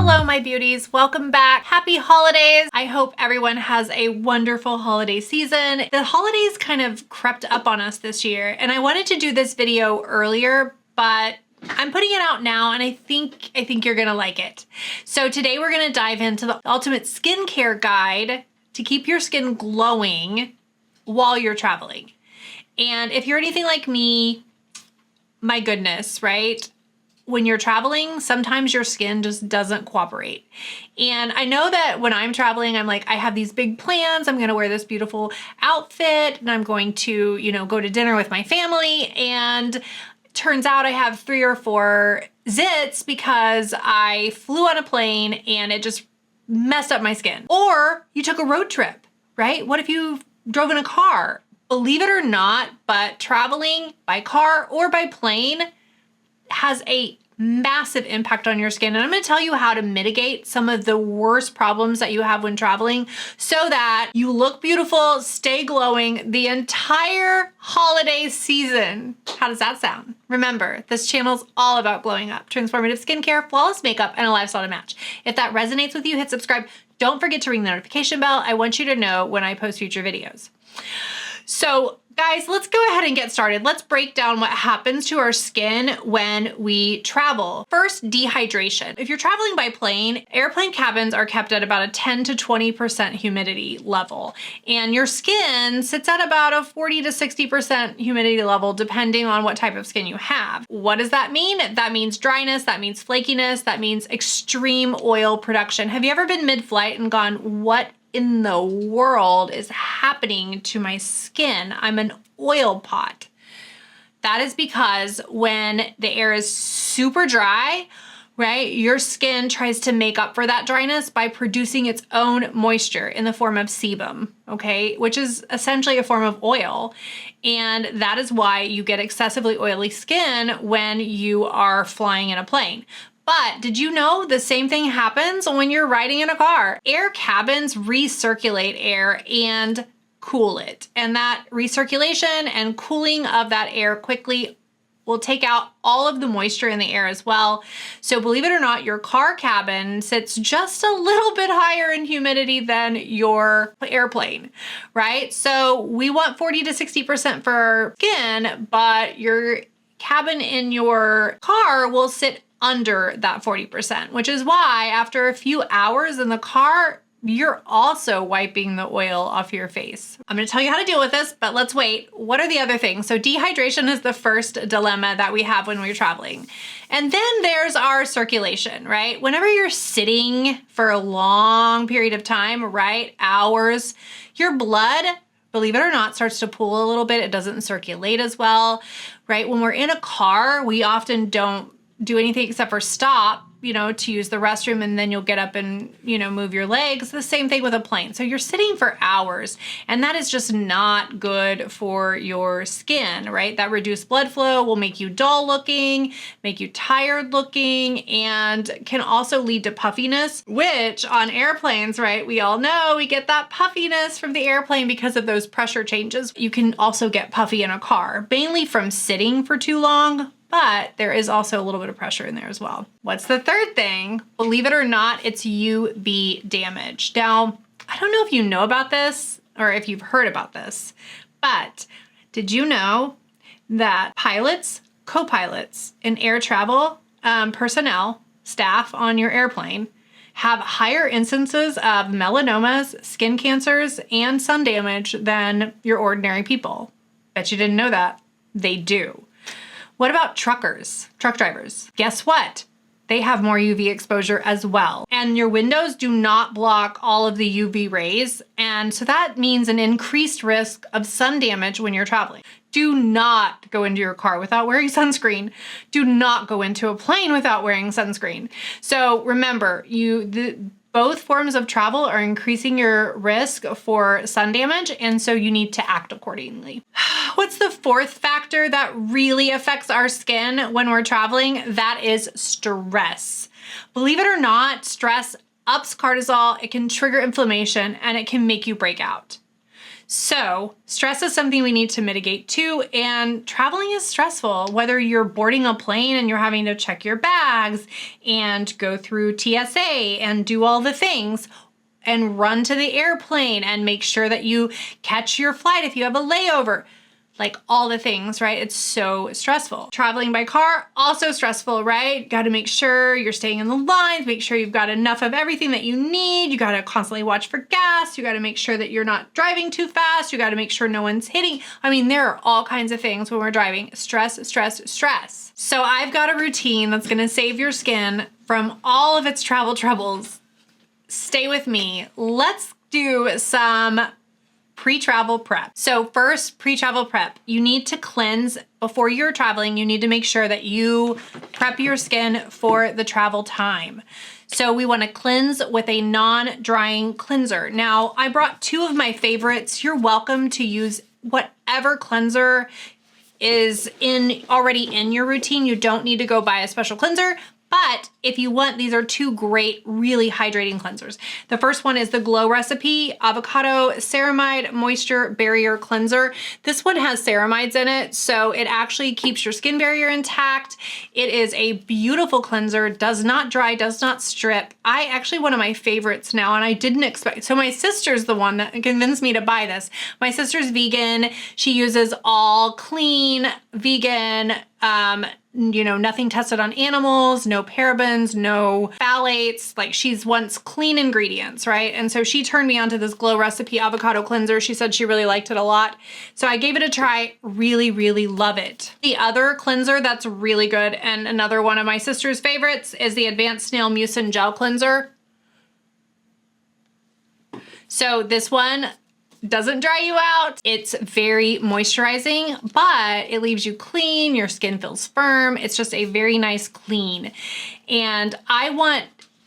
Hello, my beauties. Welcome back. Happy holidays. I hope everyone has a wonderful holiday season. The holidays kind of crept up on us this year, and I wanted to do this video earlier, but I'm putting it out now, and I think you're gonna like it. So today we're gonna dive into the ultimate skincare guide to keep your skin glowing while you're traveling. And if you're anything like me, my goodness, right? When you're traveling, sometimes your skin just doesn't cooperate. And I know that when I'm traveling, I'm like, I have these big plans. I'm going to wear this beautiful outfit and I'm going to, go to dinner with my family. And turns out I have 3 or 4 zits because I flew on a plane and it just messed up my skin. Or you took a road trip, right? What if you drove in a car? Believe it or not, but traveling by car or by plane has a massive impact on your skin. And I'm going to tell you how to mitigate some of the worst problems that you have when traveling so that you look beautiful, stay glowing the entire holiday season. How does that sound? Remember, this channel is all about glowing up, transformative skincare, flawless makeup, and a lifestyle to match. If that resonates with you, hit subscribe. Don't forget to ring the notification bell. I want you to know when I post future videos. So guys, let's go ahead and get started. Let's break down what happens to our skin when we travel. First, dehydration. If you're traveling by plane, airplane cabins are kept at about a 10 to 20% humidity level. And your skin sits at about a 40 to 60% humidity level, depending on what type of skin you have. What does that mean? That means dryness, that means flakiness, that means extreme oil production. Have you ever been mid-flight and gone, what in the world is happening to my skin? I'm an oil pot. That is because when the air is super dry, right, your skin tries to make up for that dryness by producing its own moisture in the form of sebum, okay, which is essentially a form of oil. And that is why you get excessively oily skin when you are flying in a plane. But did you know the same thing happens when you're riding in a car? Air cabins recirculate air and cool it. And that recirculation and cooling of that air quickly will take out all of the moisture in the air as well. So believe it or not, your car cabin sits just a little bit higher in humidity than your airplane, right? So we want 40 to 60% for our skin, but your cabin in your car will sit under that 40%, which is why after a few hours in the car, you're also wiping the oil off your face. I'm gonna tell you how to deal with this, but let's wait. What are the other things? So dehydration is the first dilemma that we have when we're traveling. And then there's our circulation, right? Whenever you're sitting for a long period of time, right, hours, your blood, believe it or not, starts to pool a little bit. It doesn't circulate as well, right? When we're in a car, we often don't do anything except for stop, to use the restroom, and then you'll get up and, move your legs. The same thing with a plane. So you're sitting for hours, and that is just not good for your skin, right? That reduced blood flow will make you dull looking, make you tired looking, and can also lead to puffiness, which on airplanes, right, we all know we get that puffiness from the airplane because of those pressure changes. You can also get puffy in a car, mainly from sitting for too long, but there is also a little bit of pressure in there as well. What's the third thing? Believe it or not, it's UV damage. Now, I don't know if you know about this or if you've heard about this, but did you know that pilots, co-pilots, and air travel personnel, staff on your airplane, have higher instances of melanomas, skin cancers, and sun damage than your ordinary people? Bet you didn't know that. They do. What about truck drivers? Guess what? They have more UV exposure as well. And your windows do not block all of the UV rays. And so that means an increased risk of sun damage when you're traveling. Do not go into your car without wearing sunscreen. Do not go into a plane without wearing sunscreen. So remember, both forms of travel are increasing your risk for sun damage, and so you need to act accordingly. What's the fourth factor that really affects our skin when we're traveling? That is stress. Believe it or not, stress ups cortisol, it can trigger inflammation, and it can make you break out. So stress is something we need to mitigate too, and traveling is stressful. Whether you're boarding a plane and you're having to check your bags and go through TSA and do all the things, and run to the airplane and make sure that you catch your flight if you have a layover. Like all the things, right? It's so stressful. Traveling by car, also stressful, right? Got to make sure you're staying in the lines, make sure you've got enough of everything that you need. You got to constantly watch for gas. You got to make sure that you're not driving too fast. You got to make sure no one's hitting. I mean, there are all kinds of things when we're driving. Stress, stress, stress. So I've got a routine that's going to save your skin from all of its travel troubles. Stay with me. Let's do some pre-travel prep. So first, pre-travel prep. You need to cleanse before you're traveling. You need to make sure that you prep your skin for the travel time. So we want to cleanse with a non-drying cleanser. Now, I brought two of my favorites. You're welcome to use whatever cleanser is already in your routine. You don't need to go buy a special cleanser. But if you want, these are two great, really hydrating cleansers. The first one is the Glow Recipe Avocado Ceramide Moisture Barrier Cleanser. This one has ceramides in it, so it actually keeps your skin barrier intact. It is a beautiful cleanser, does not dry, does not strip. One of my favorites now, and I didn't expect, so my sister's the one that convinced me to buy this. My sister's vegan. She uses all clean, vegan, nothing tested on animals, no parabens, no phthalates. Like, she wants clean ingredients, right? And so she turned me onto this Glow Recipe Avocado Cleanser. She said she really liked it a lot. So I gave it a try, really, really love it. The other cleanser that's really good, and another one of my sister's favorites, is the Advanced Snail Mucin Gel Cleanser. So this one doesn't dry you out. It's very moisturizing, but it leaves you clean. Your skin feels firm. It's just a very nice clean. And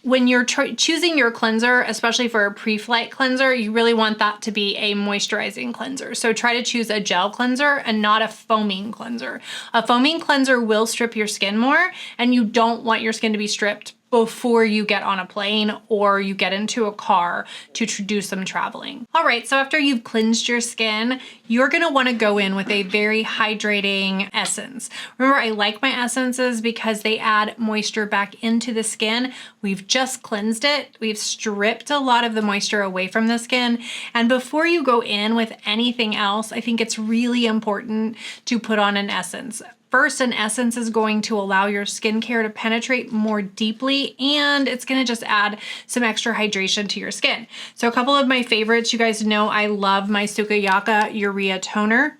when you're choosing your cleanser, especially for a pre-flight cleanser, you really want that to be a moisturizing cleanser. So try to choose a gel cleanser and not a foaming cleanser. A foaming cleanser will strip your skin more, and you don't want your skin to be stripped before you get on a plane or you get into a car to do some traveling. All right, so after you've cleansed your skin, you're gonna wanna go in with a very hydrating essence. Remember, I like my essences because they add moisture back into the skin. We've just cleansed it. We've stripped a lot of the moisture away from the skin. And before you go in with anything else, I think it's really important to put on an essence. First, an essence is going to allow your skincare to penetrate more deeply, and it's gonna just add some extra hydration to your skin. So a couple of my favorites, you guys know I love my Sukiyaka Urea Toner.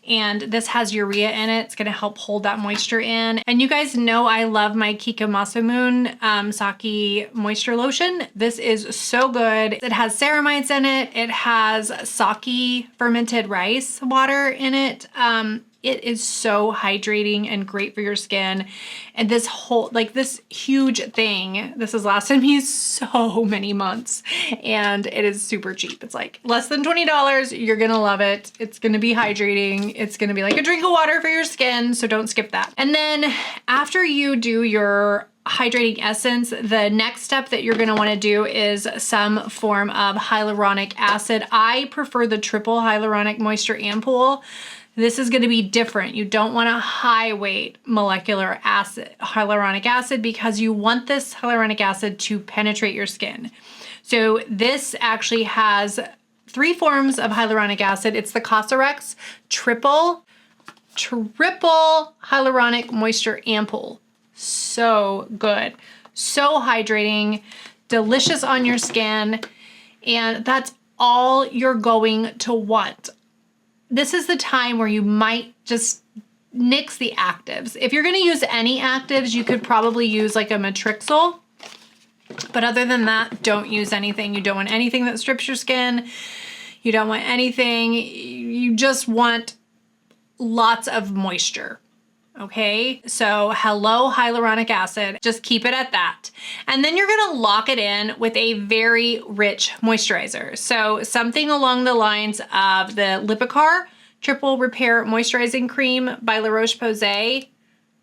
And this has urea in it. It's gonna help hold that moisture in. And you guys know I love my Kikamasamun Sake Moisture Lotion. This is so good. It has ceramides in it. It has sake fermented rice water in it. It is so hydrating and great for your skin. And this huge thing, this has lasted me so many months, and it is super cheap. It's like less than $20. You're gonna love it. It's gonna be hydrating. It's gonna be like a drink of water for your skin, so don't skip that. And then after you do your hydrating essence, the next step that you're gonna wanna do is some form of hyaluronic acid. I prefer the triple hyaluronic moisture ampoule. This is gonna be different. You don't want a high weight molecular acid, hyaluronic acid, because you want this hyaluronic acid to penetrate your skin. So this actually has 3 forms of hyaluronic acid. It's the Cosrx triple hyaluronic moisture ampoule. So good, so hydrating, delicious on your skin, and that's all you're going to want. This is the time where you might just nix the actives. If you're gonna use any actives, you could probably use like a Matrixyl, but other than that, don't use anything. You don't want anything that strips your skin. You don't want anything, you just want lots of moisture. Okay, so hello hyaluronic acid, just keep it at that. And then you're gonna lock it in with a very rich moisturizer. So something along the lines of the Lipikar Triple Repair Moisturizing Cream by La Roche-Posay,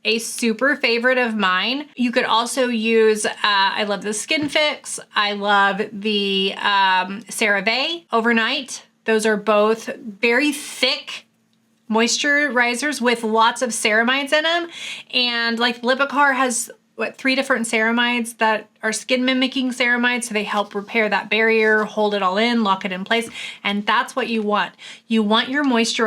a super favorite of mine. You could also use, I love the Skin Fix. I love the CeraVe Overnight Those are both very thick moisturizers with lots of ceramides in them. And like Lipikar has, what, 3 different ceramides that are skin mimicking ceramides. So they help repair that barrier, hold it all in, lock it in place. And that's what you want. You want your moisture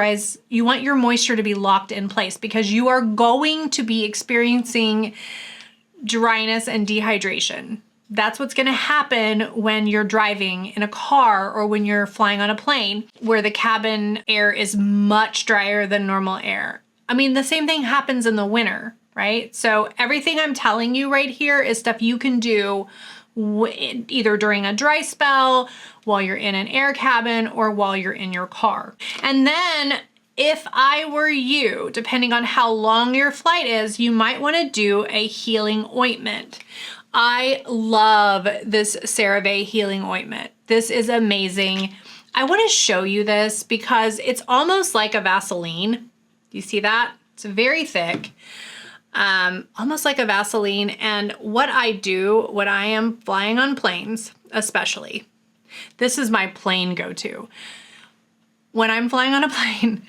to be locked in place because you are going to be experiencing dryness and dehydration. That's what's going to happen when you're driving in a car or when you're flying on a plane where the cabin air is much drier than normal air. I mean, the same thing happens in the winter, right? So everything I'm telling you right here is stuff you can do either during a dry spell, while you're in an air cabin, or while you're in your car. And then if I were you, depending on how long your flight is, you might want to do a healing ointment. I love this CeraVe healing ointment. This is amazing. I want to show you this because it's almost like a Vaseline. Do you see that? It's very thick, almost like a Vaseline. And what I do when I am flying on planes, especially, this is my plane go-to. When I'm flying on a plane,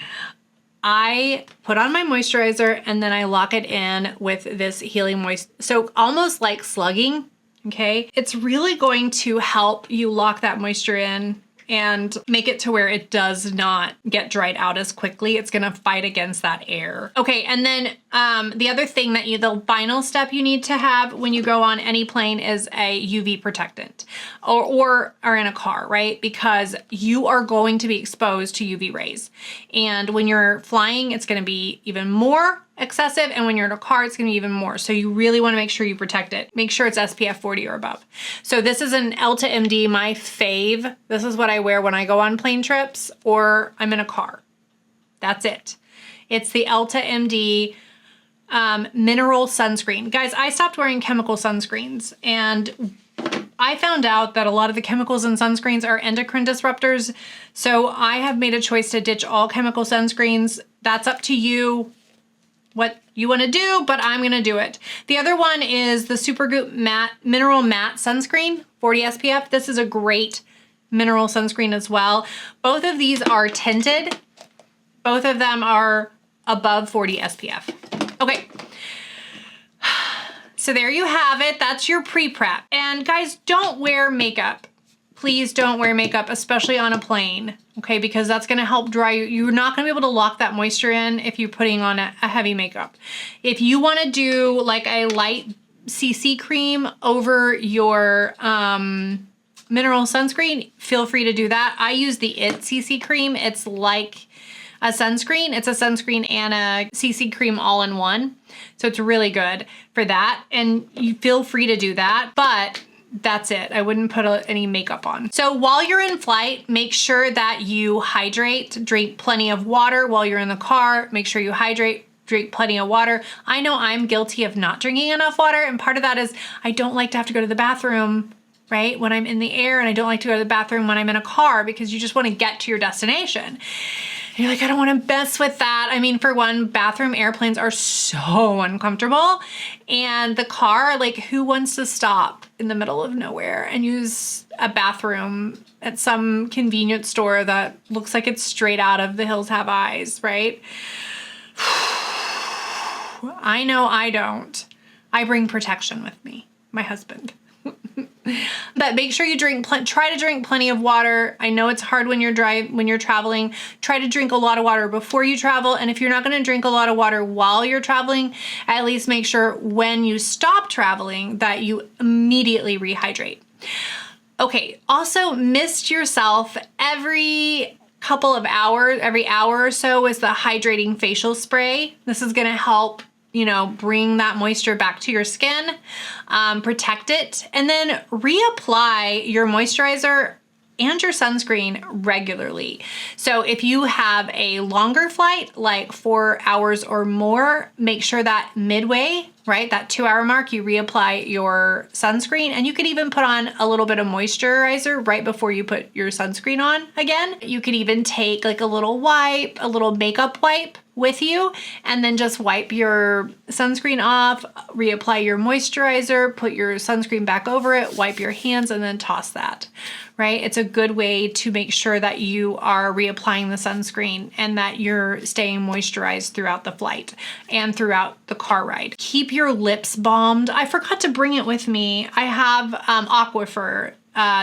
I put on my moisturizer and then I lock it in with this healing so almost like slugging, okay? It's really going to help you lock that moisture in and make it to where it does not get dried out as quickly. It's gonna fight against that air. Okay, and then the other thing that the final step you need to have when you go on any plane is a UV protectant or in a car, right? Because you are going to be exposed to UV rays. And when you're flying, it's gonna be even more excessive, and when you're in a car, it's gonna be even more. So you really wanna make sure you protect it. Make sure it's SPF 40 or above. So this is an Elta MD, my fave. This is what I wear when I go on plane trips or I'm in a car. That's it. It's the Elta MD mineral sunscreen. Guys, I stopped wearing chemical sunscreens, and I found out that a lot of the chemicals in sunscreens are endocrine disruptors. So I have made a choice to ditch all chemical sunscreens. That's up to you, what you want to do, but I'm going to do it. The other one is the Supergoop Mineral Matte Sunscreen, 40 SPF. This is a great mineral sunscreen as well. Both of these are tinted. Both of them are above 40 SPF. Okay. So there you have it. That's your pre-prep. And guys, don't wear makeup. Please don't wear makeup, especially on a plane, okay? Because that's gonna help dry you. You're not gonna be able to lock that moisture in if you're putting on a heavy makeup. If you wanna do like a light CC cream over your mineral sunscreen, feel free to do that. I use the IT CC cream. It's like a sunscreen. It's a sunscreen and a CC cream all in one. So it's really good for that. And you feel free to do that, but that's it. I wouldn't put any makeup on. So while you're in flight, make sure that you hydrate, drink plenty of water while you're in the car. Make sure you hydrate, drink plenty of water. I know I'm guilty of not drinking enough water. And part of that is I don't like to have to go to the bathroom, right? When I'm in the air, and I don't like to go to the bathroom when I'm in a car because you just want to get to your destination. And you're like, I don't want to mess with that. I mean, for one, bathroom airplanes are so uncomfortable. And the car, like, who wants to stop in the middle of nowhere and use a bathroom at some convenience store that looks like it's straight out of The Hills Have Eyes, right? I know I don't. I bring protection with me, my husband. But make sure you try to drink plenty of water. I know it's hard when you're traveling. Try to drink a lot of water before you travel. And if you're not going to drink a lot of water while you're traveling, at least make sure when you stop traveling that you immediately rehydrate. Okay, also mist yourself every couple of hours, every hour or so is the hydrating facial spray. This is going to help, you know, bring that moisture back to your skin, protect it, and then reapply your moisturizer and your sunscreen regularly. So if you have a longer flight, like 4 hours or more, make sure that midway, right, that 2-hour mark, you reapply your sunscreen. And you could even put on a little bit of moisturizer right before you put your sunscreen on again. You could even take like a little wipe, a little makeup wipe with you, and then just wipe your sunscreen off, reapply your moisturizer, put your sunscreen back over it, wipe your hands, and then toss that, right? It's a good way to make sure that you are reapplying the sunscreen and that you're staying moisturized throughout the flight and throughout the car ride. Keep your lips balmed. I forgot to bring it with me. I have Aquifer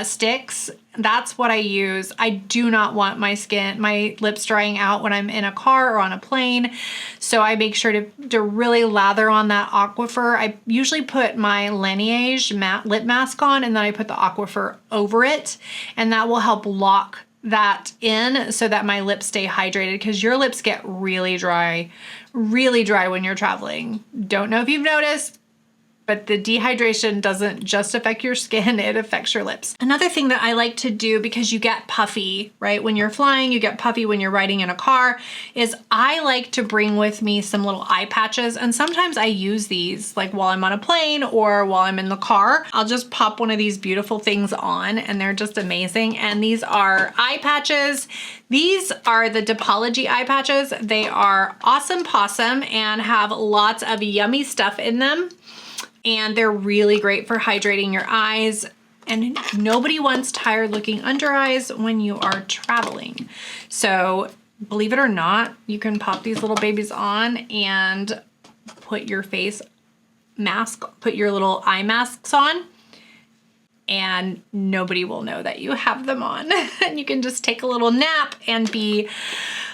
sticks. That's what I use. I do not want my lips drying out when I'm in a car or on a plane. So I make sure to really lather on that Aquifer. I usually put my Laneige matte lip mask on and then I put the Aquifer over it. And that will help lock that in so that my lips stay hydrated, because your lips get really dry when you're traveling. Don't know if you've noticed, but the dehydration doesn't just affect your skin, it affects your lips. Another thing that I like to do, because you get puffy, right? When you're flying, you get puffy when you're riding in a car, is I like to bring with me some little eye patches. And sometimes I use these like while I'm on a plane or while I'm in the car. I'll just pop one of these beautiful things on and they're just amazing. And these are eye patches. These are the Dipology eye patches. They are awesome possum and have lots of yummy stuff in them. And they're really great for hydrating your eyes. And nobody wants tired looking under eyes when you are traveling. So believe it or not, you can pop these little babies on and put your face mask, put your little eye masks on, and nobody will know that you have them on. And you can just take a little nap and be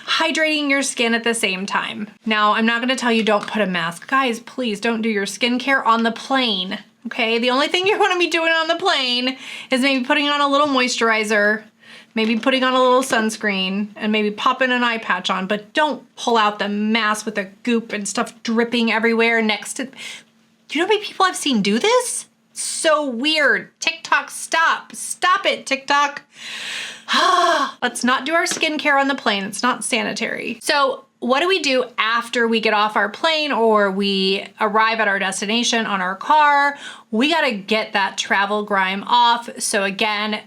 hydrating your skin at the same time. Now, I'm not gonna tell you don't put a mask. Guys, please don't do your skincare on the plane, okay? The only thing you're gonna be doing on the plane is maybe putting on a little moisturizer, maybe putting on a little sunscreen, and maybe popping an eye patch on, but don't pull out the mask with the goop and stuff dripping everywhere next to... Do you know how many people I've seen do this? So weird. TikTok, stop. Stop it, TikTok. Let's not do our skincare on the plane. It's not sanitary. So what do we do after we get off our plane or we arrive at our destination on our car? We gotta get that travel grime off. So again,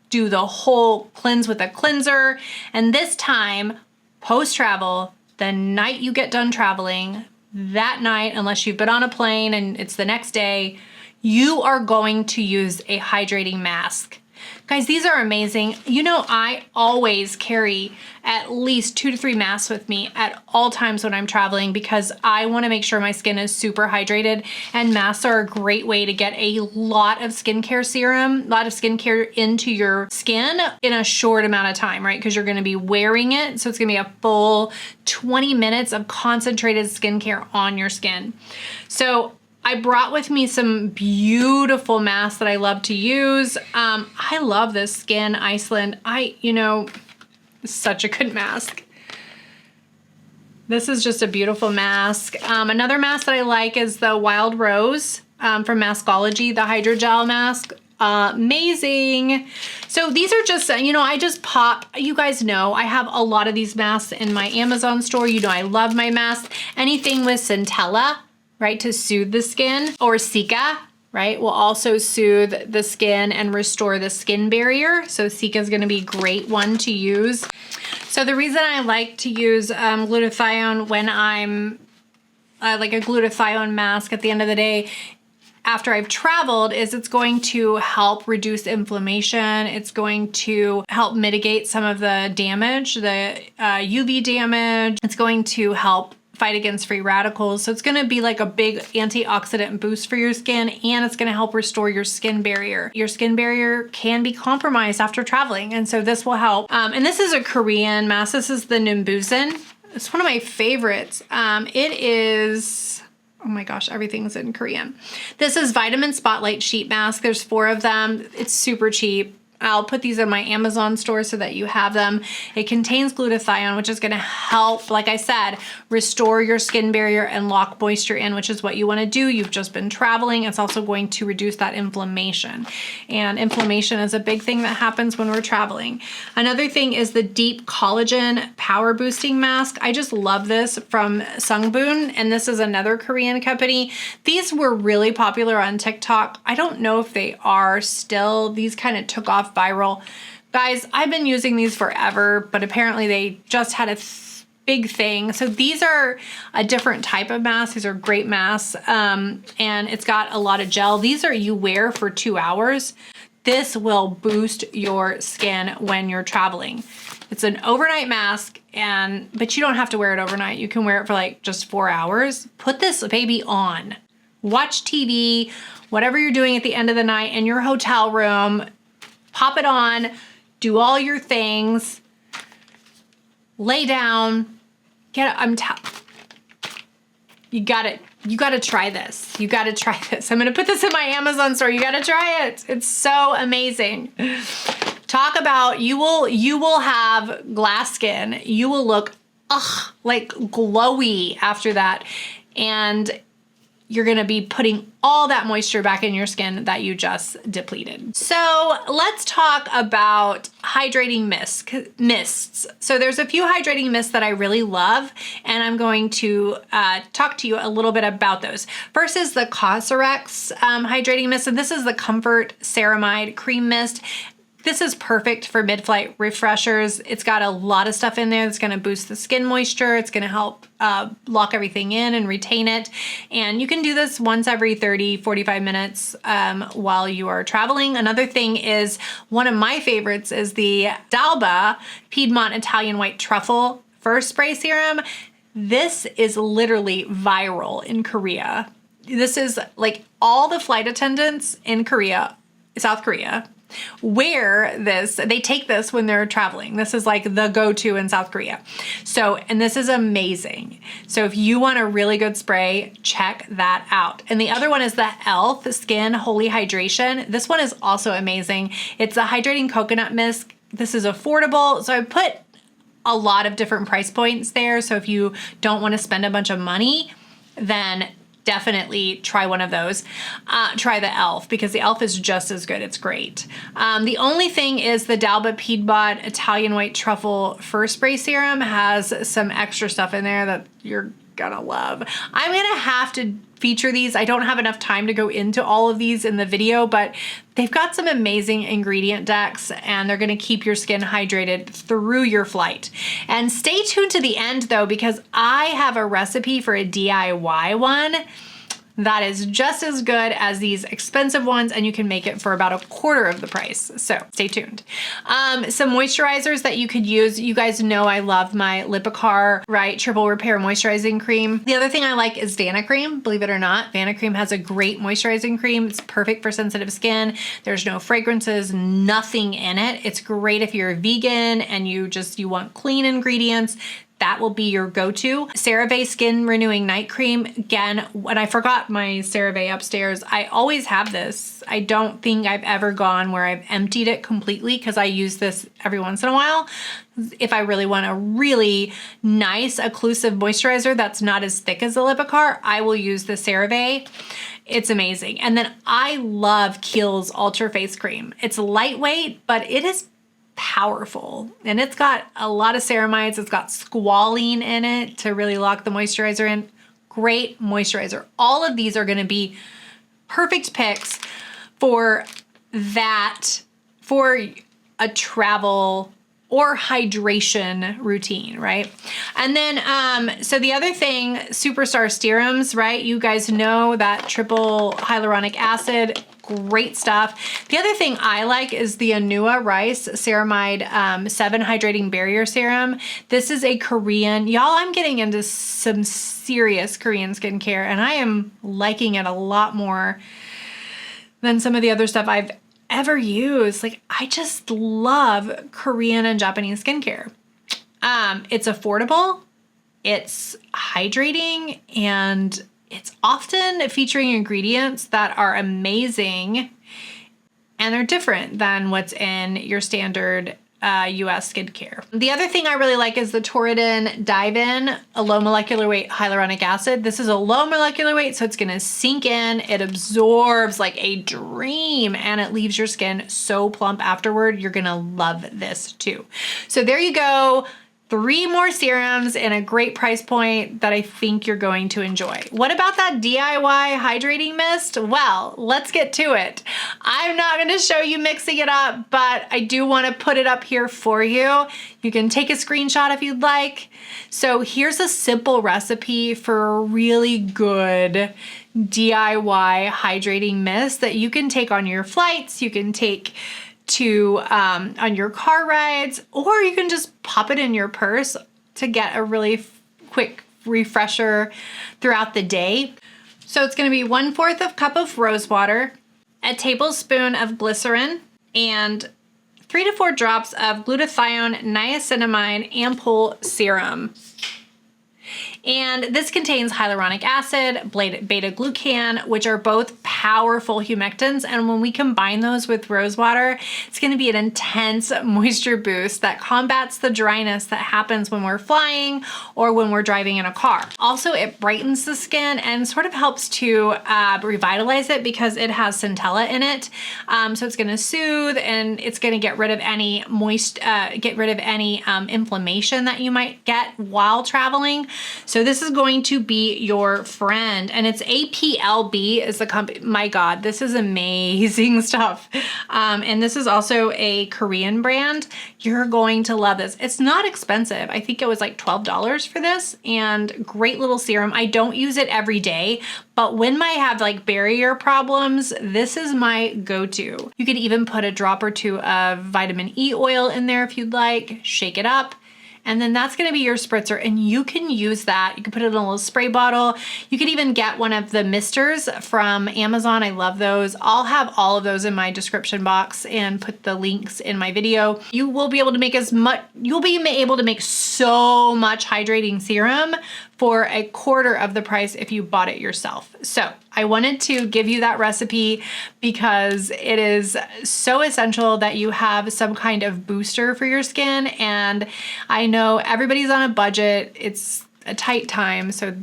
do the whole cleanse with a cleanser. And this time, post-travel, the night you get done traveling, that night, unless you've been on a plane and it's the next day, you are going to use a hydrating mask. Guys, these are amazing. You know, I always carry at least 2 to 3 masks with me at all times when I'm traveling because I want to make sure my skin is super hydrated, and masks are a great way to get a lot of skincare serum, a lot of skincare into your skin in a short amount of time, right? Because you're going to be wearing it. So it's going to be a full 20 minutes of concentrated skincare on your skin. So I brought with me some beautiful masks that I love to use. I love this Skin Iceland. Such a good mask. This is just a beautiful mask. Another mask that I like is the Wild Rose from Maskology, the hydrogel mask. Amazing. So these are just, I just pop, you guys know, I have a lot of these masks in my Amazon store. You know, I love my masks. Anything with centella, right, to soothe the skin, or Cica, right, will also soothe the skin and restore the skin barrier. So Cica is going to be a great one to use. So the reason I like to use glutathione when I'm like a glutathione mask at the end of the day after I've traveled is it's going to help reduce inflammation. It's going to help mitigate some of the damage, the UV damage. It's going to help fight against free radicals. So it's going to be like a big antioxidant boost for your skin, and it's going to help restore your skin barrier. Your skin barrier can be compromised after traveling, and so this will help. And this is a Korean mask. This is the Nimbuzin. It's one of my favorites. It is, oh my gosh, everything's in Korean. This is Vitamin Spotlight Sheet Mask. There's 4 of them. It's super cheap. I'll put these in my Amazon store so that you have them. It contains glutathione, which is going to help, like I said, restore your skin barrier and lock moisture in, which is what you want to do. You've just been traveling. It's also going to reduce that inflammation. And inflammation is a big thing that happens when we're traveling. Another thing is the Deep Collagen Power Boosting Mask. I just love this from Sungbun, and this is another Korean company. These were really popular on TikTok. I don't know if they are still. These kind of took off viral. Guys, I've been using these forever, but apparently they just had a big thing. So these are a different type of mask. These are great masks. And it's got a lot of gel. These are you wear for 2 hours. This will boost your skin when you're traveling. It's an overnight mask, but you don't have to wear it overnight. You can wear it for like just 4 hours. Put this baby on. Watch TV, whatever you're doing at the end of the night in your hotel room. Pop it on, do all your things, lay down. You gotta try this. You gotta try this. I'm gonna put this in my Amazon store. You gotta try it. It's so amazing. Talk about, you will have glass skin. You will look, like glowy after that. And you're gonna be putting all that moisture back in your skin that you just depleted. So let's talk about hydrating mists. So there's a few hydrating mists that I really love, and I'm going to talk to you a little bit about those. First is the Cosrx hydrating mist, and this is the Comfort Ceramide Cream Mist. This is perfect for mid-flight refreshers. It's got a lot of stuff in there that's gonna boost the skin moisture. It's gonna help lock everything in and retain it. And you can do this once every 30, 45 minutes while you are traveling. Another thing is, one of my favorites is the D'Alba Piedmont Italian White Truffle First Spray Serum. This is literally viral in Korea. This is like all the flight attendants in South Korea, wear this. They take this when they're traveling. This is like the go-to in South Korea. So, and this is amazing. So if you want a really good spray, check that out. And the other one is the e.l.f. Skin Holy Hydration. This one is also amazing. It's a hydrating coconut mist. This is affordable. So I put a lot of different price points there. So if you don't want to spend a bunch of money, then definitely try one of those. Try the e.l.f. because the e.l.f. is just as good. It's great. The only thing is the D'Alba Piedmont Italian White Truffle First Spray Serum has some extra stuff in there that you're gonna love. I'm gonna have to feature these. I don't have enough time to go into all of these in the video, but they've got some amazing ingredient decks, and they're gonna keep your skin hydrated through your flight. And stay tuned to the end though, because I have a recipe for a DIY one that is just as good as these expensive ones, and you can make it for about a quarter of the price. So stay tuned. Some moisturizers that you could use. You guys know I love my Lipikar, right? Triple Repair Moisturizing Cream. The other thing I like is Vana Cream, believe it or not. Vana Cream has a great moisturizing cream. It's perfect for sensitive skin. There's no fragrances, nothing in it. It's great if you're a vegan and you want clean ingredients. That will be your go-to. CeraVe Skin Renewing Night Cream. Again, when I forgot my CeraVe upstairs, I always have this. I don't think I've ever gone where I've emptied it completely, because I use this every once in a while. If I really want a really nice occlusive moisturizer that's not as thick as the Lipikar, I will use the CeraVe. It's amazing. And then I love Kiehl's Ultra Face Cream. It's lightweight, but it is powerful, and it's got a lot of ceramides. It's got squalene in it to really lock the moisturizer in. Great moisturizer. All of these are going to be perfect picks for that, for a travel or hydration routine, right? And then, so the other thing, Superstar Serums, right? You guys know that triple hyaluronic acid, great stuff. The other thing I like is the Anua Rice Ceramide 7 Hydrating Barrier Serum. This is a Korean, y'all, I'm getting into some serious Korean skincare, and I am liking it a lot more than some of the other stuff I've ever used. Like, I just love Korean and Japanese skincare. It's affordable, it's hydrating, and it's often featuring ingredients that are amazing, and they're different than what's in your standard US skincare. The other thing I really like is the Torridin Dive-In, a low molecular weight hyaluronic acid. This is a low molecular weight, so it's gonna sink in, it absorbs like a dream, and it leaves your skin so plump afterward. You're gonna love this too. So there you go. 3 more serums and a great price point that I think you're going to enjoy. What about that DIY hydrating mist? Well, let's get to it. I'm not going to show you mixing it up, but I do want to put it up here for you. You can take a screenshot if you'd like. So here's a simple recipe for a really good DIY hydrating mist that you can take on your flights, you can take to on your car rides, or you can just pop it in your purse to get a really quick refresher throughout the day. So it's going to be 1/4 cup of rose water, a tablespoon of glycerin, and 3 to 4 drops of glutathione niacinamide ampoule serum. And this contains hyaluronic acid, beta-glucan, which are both powerful humectants. And when we combine those with rose water, it's going to be an intense moisture boost that combats the dryness that happens when we're flying or when we're driving in a car. Also, it brightens the skin and sort of helps to revitalize it because it has centella in it. So it's going to soothe and it's going to get rid of any inflammation that you might get while traveling. So this is going to be your friend, and it's APLB is the company. My God, this is amazing stuff. And this is also a Korean brand. You're going to love this. It's not expensive. I think it was like $12 for this, and great little serum. I don't use it every day, but when I have like barrier problems, this is my go-to. You could even put a drop or two of vitamin E oil in there if you'd like, shake it up. And then that's gonna be your spritzer, and you can use that. You can put it in a little spray bottle. You could even get one of the misters from Amazon. I love those. I'll have all of those in my description box and put the links in my video. You will be able to make you'll be able to make so much hydrating serum for 1/4 of the price if you bought it yourself. So I wanted to give you that recipe because it is so essential that you have some kind of booster for your skin. And I know everybody's on a budget. It's a tight time. So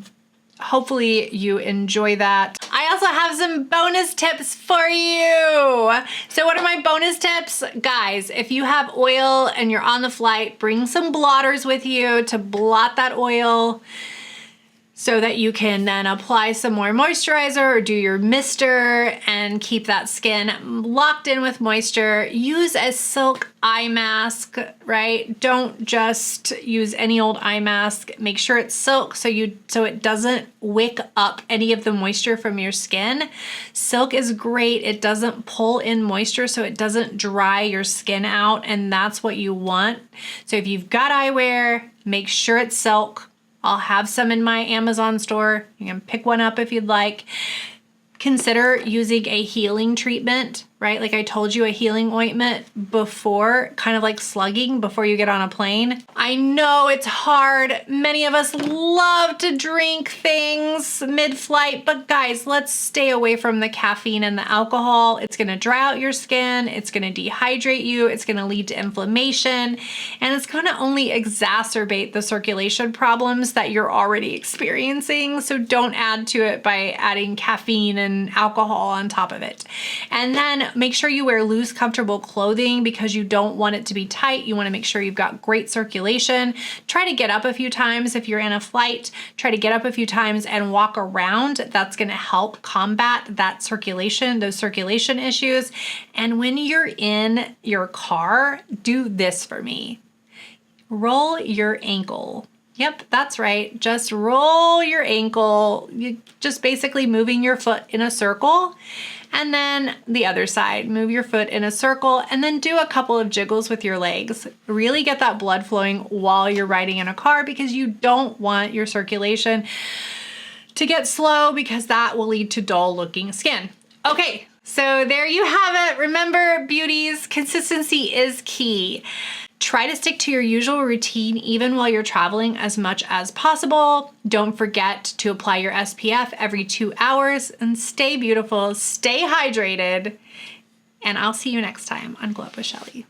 hopefully you enjoy that. I also have some bonus tips for you. So what are my bonus tips? Guys, if you have oil and you're on the flight, bring some blotters with you to blot that oil, so that you can then apply some more moisturizer or do your mister and keep that skin locked in with moisture. Use a silk eye mask, right? Don't just use any old eye mask. Make sure it's silk so it doesn't wick up any of the moisture from your skin. Silk is great. It doesn't pull in moisture, so it doesn't dry your skin out, and that's what you want. So if you've got eyewear, make sure it's silk. I'll have some in my Amazon store. You can pick one up if you'd like. Consider using a healing treatment, right? Like I told you, a healing ointment before, kind of like slugging before you get on a plane. I know it's hard. Many of us love to drink things mid-flight, but guys, let's stay away from the caffeine and the alcohol. It's gonna dry out your skin. It's gonna dehydrate you. It's gonna lead to inflammation, and it's gonna only exacerbate the circulation problems that you're already experiencing. So don't add to it by adding caffeine and alcohol on top of it. And then make sure you wear loose, comfortable clothing because you don't want it to be tight. You want to make sure you've got great circulation. Try to get up a few times if you're in a flight. Try to get up a few times and walk around. That's going to help combat that circulation, those circulation issues. And when you're in your car, do this for me. Roll your ankle. Yep, that's right. Just roll your ankle. You just basically moving your foot in a circle. And then the other side, move your foot in a circle, and then do a couple of jiggles with your legs. Really get that blood flowing while you're riding in a car because you don't want your circulation to get slow because that will lead to dull looking skin. Okay, so there you have it. Remember, beauties, consistency is key. Try to stick to your usual routine even while you're traveling as much as possible. Don't forget to apply your SPF every 2 hours and stay beautiful, stay hydrated, and I'll see you next time on Glow Up with Shelly.